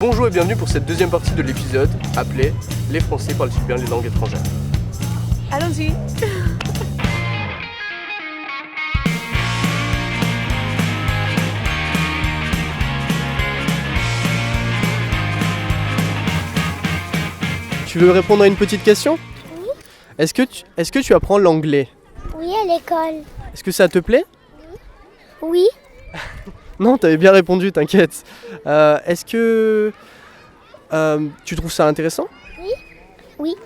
Bonjour et bienvenue pour cette deuxième partie de l'épisode appelée « Les Français parlent-ils bien les langues étrangères ?» Allons-y. Tu veux répondre à une petite question ? Oui. Est-ce que tu apprends l'anglais ? Oui, à l'école. Est-ce que ça te plaît ? Oui. Non, t'avais bien répondu, t'inquiète. Est-ce que tu trouves ça intéressant ? Oui.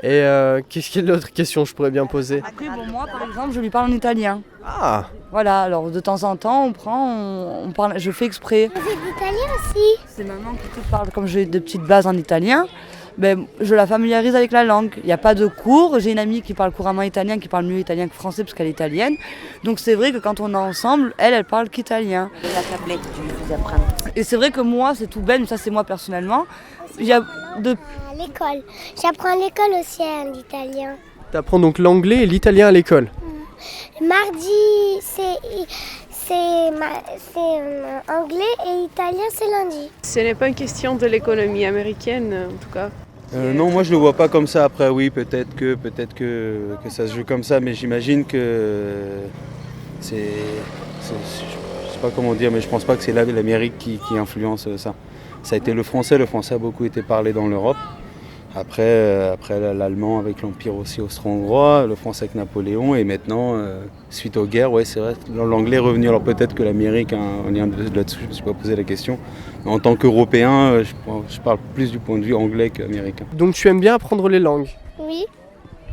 Et quelle autre question je pourrais bien poser ? Après, moi, par exemple, je lui parle en italien. Ah, Voilà, alors de temps en temps, on parle, je fais exprès. Vous êtes italien aussi? C'est maman qui te parle, comme j'ai de petites bases en italien, je la familiarise avec la langue. Il n'y a pas de cours, j'ai une amie qui parle couramment italien, qui parle mieux italien que français parce qu'elle est italienne. Donc c'est vrai que quand on est ensemble, elle parle qu'italien. La tablette, tu lui fais apprendre. Et c'est vrai que moi, c'est tout bête, mais ça c'est moi personnellement. Il y a de... À l'école. J'apprends à l'école aussi l'italien. t'apprends donc l'anglais et l'italien à l'école. Mardi, c'est anglais et italien, c'est lundi. Ce n'est pas une question de l'économie américaine, en tout cas. Non, moi je le vois pas comme ça. Après, oui, peut-être que ça se joue comme ça, mais j'imagine que je sais pas comment dire, mais je pense pas que c'est l'Amérique qui influence ça. Ça a été le français a beaucoup été parlé dans l'Europe. Après l'allemand avec l'Empire aussi austro-hongrois, le français avec Napoléon, et maintenant, suite aux guerres, ouais, c'est vrai, l'anglais est revenu. Alors peut-être que l'Amérique a un lien là-dessus, je ne me suis pas posé la question. Mais en tant qu'Européen, je parle plus du point de vue anglais qu'américain. Donc tu aimes bien apprendre les langues. Oui,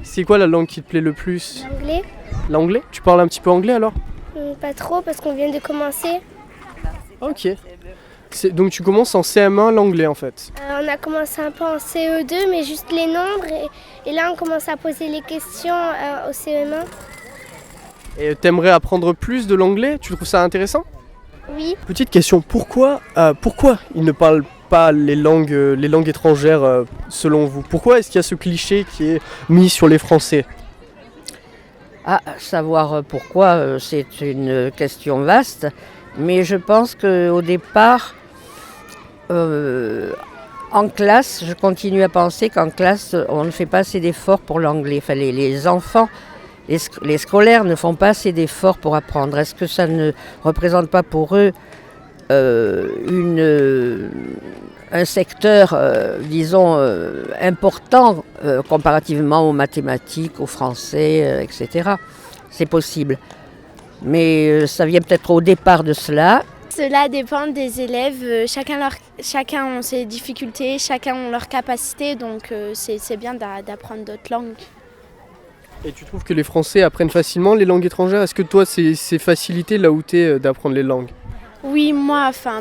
C'est quoi la langue qui te plaît le plus ? anglais. L'anglais ? Tu parles un petit peu anglais alors ? Pas trop parce qu'on vient de commencer. Ok. Donc tu commences en CM1 l'anglais en fait. On a commencé un peu en CE2, mais juste les nombres. Et là, on commence à poser les questions au CE1. Et t'aimerais apprendre plus de l'anglais ? Tu trouves ça intéressant ? Oui. Petite question, pourquoi ils ne parlent pas les langues étrangères selon vous ? Pourquoi est-ce qu'il y a ce cliché qui est mis sur les Français ? Ah, savoir pourquoi, c'est une question vaste, mais je pense qu'au départ, en classe, je continue à penser qu'en classe, on ne fait pas assez d'efforts pour l'anglais. Enfin, les enfants, les scolaires ne font pas assez d'efforts pour apprendre. Est-ce que ça ne représente pas pour eux un secteur, disons, important comparativement aux mathématiques, au français, etc. C'est possible. Mais ça vient peut-être au départ de cela. Cela dépend des élèves, chacun ont ses difficultés, chacun ont leurs capacités, donc c'est bien d'apprendre d'autres langues. Et tu trouves que les Français apprennent facilement les langues étrangères ? Est-ce que toi c'est facilité là où t'es d'apprendre les langues ? Oui,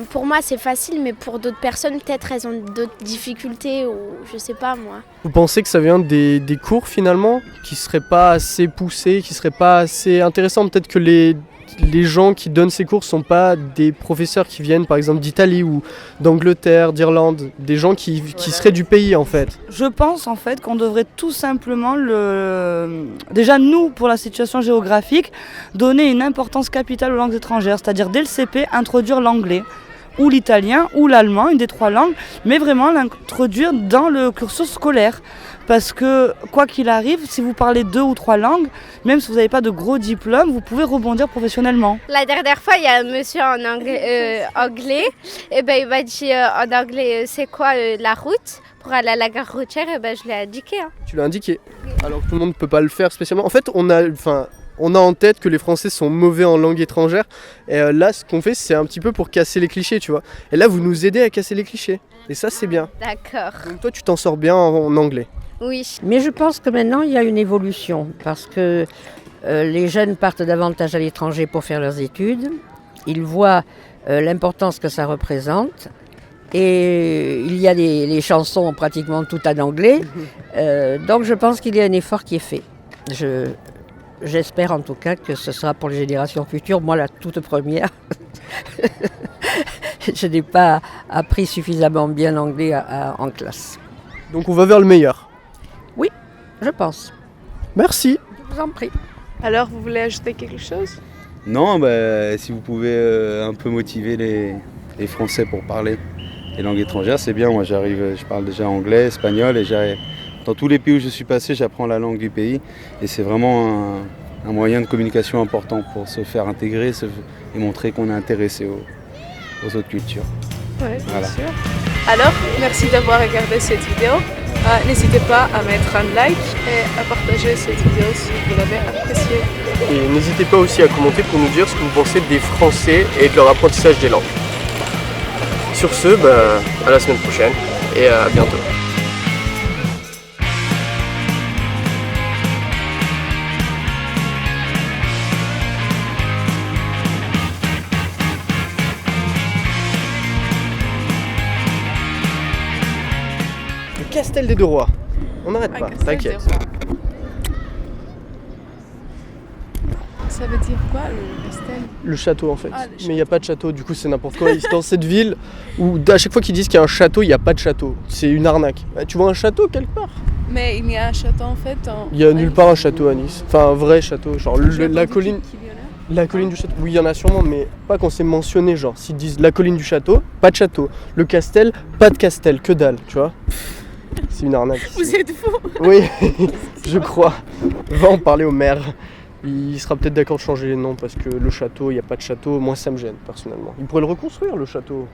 pour moi c'est facile, mais pour d'autres personnes peut-être elles ont d'autres difficultés ou je sais pas moi. Vous pensez que ça vient des cours finalement qui seraient pas assez poussés, qui seraient pas assez intéressants ? Peut-être que les gens qui donnent ces cours sont pas des professeurs qui viennent par exemple d'Italie ou d'Angleterre, d'Irlande, des gens qui seraient du pays en fait. Je pense en fait qu'on devrait tout simplement, déjà nous, pour la situation géographique, donner une importance capitale aux langues étrangères, c'est-à-dire dès le CP, introduire l'anglais, ou l'italien, ou l'allemand, une des trois langues, mais vraiment l'introduire dans le cursus scolaire. Parce que, quoi qu'il arrive, si vous parlez 2 ou 3 langues, même si vous n'avez pas de gros diplômes, vous pouvez rebondir professionnellement. La dernière fois, il y a un monsieur en anglais, et il m'a dit en anglais c'est quoi la route pour aller à la gare routière, et je l'ai indiqué. Tu l'as indiqué. Alors que tout le monde ne peut pas le faire spécialement. En fait, on a en tête que les Français sont mauvais en langue étrangère. Et là, ce qu'on fait, c'est un petit peu pour casser les clichés, tu vois. Et là, vous nous aidez à casser les clichés. Et ça, c'est bien. D'accord. Donc toi, tu t'en sors bien en anglais. Oui. Mais je pense que maintenant, il y a une évolution, parce que les jeunes partent davantage à l'étranger pour faire leurs études. Ils voient l'importance que ça représente. Et il y a les chansons pratiquement toutes en anglais. Donc je pense qu'il y a un effort qui est fait. J'espère en tout cas que ce sera pour les générations futures. Moi, la toute première, je n'ai pas appris suffisamment bien l'anglais en classe. Donc on va vers le meilleur. Je pense. Merci. Je vous en prie. Alors, vous voulez ajouter quelque chose ? Non, si vous pouvez un peu motiver et français pour parler. Les langues étrangères, c'est bien. Moi, je parle déjà anglais, espagnol, et dans tous les pays où je suis passé, j'apprends la langue du pays. Et c'est vraiment un moyen de communication important pour se faire intégrer et montrer qu'on est intéressé aux autres cultures. Ouais, bien Voilà. sûr. Alors, merci d'avoir regardé cette vidéo. N'hésitez pas à mettre un like et à partager cette vidéo si vous l'avez appréciée. Et n'hésitez pas aussi à commenter pour nous dire ce que vous pensez des Français et de leur apprentissage des langues. Sur ce, à la semaine prochaine et à bientôt. Le Castel des Deux Rois. On n'arrête pas, t'inquiète. Ça veut dire quoi le castel? Le château en fait. Ah, le Mais il n'y a pas de château, du coup c'est n'importe quoi. Dans cette ville où à chaque fois qu'ils disent qu'il y a un château, il n'y a pas de château. C'est une arnaque. Tu vois un château quelque part? Mais il y a un château en fait. Il n'y a nulle part un château à Nice. Enfin un vrai château. Genre la colline. Qu'il y en a. La colline du château. Oui, il y en a sûrement, mais pas quand c'est mentionné. Genre s'ils disent la colline du château, pas de château. Le castel, pas de castel, que dalle, tu vois. C'est une arnaque. Vous êtes fous. Oui, je crois. Va en parler au maire. Il sera peut-être d'accord de changer les noms parce que le château, il n'y a pas de château. Moi, ça me gêne personnellement. Il pourrait le reconstruire, le château.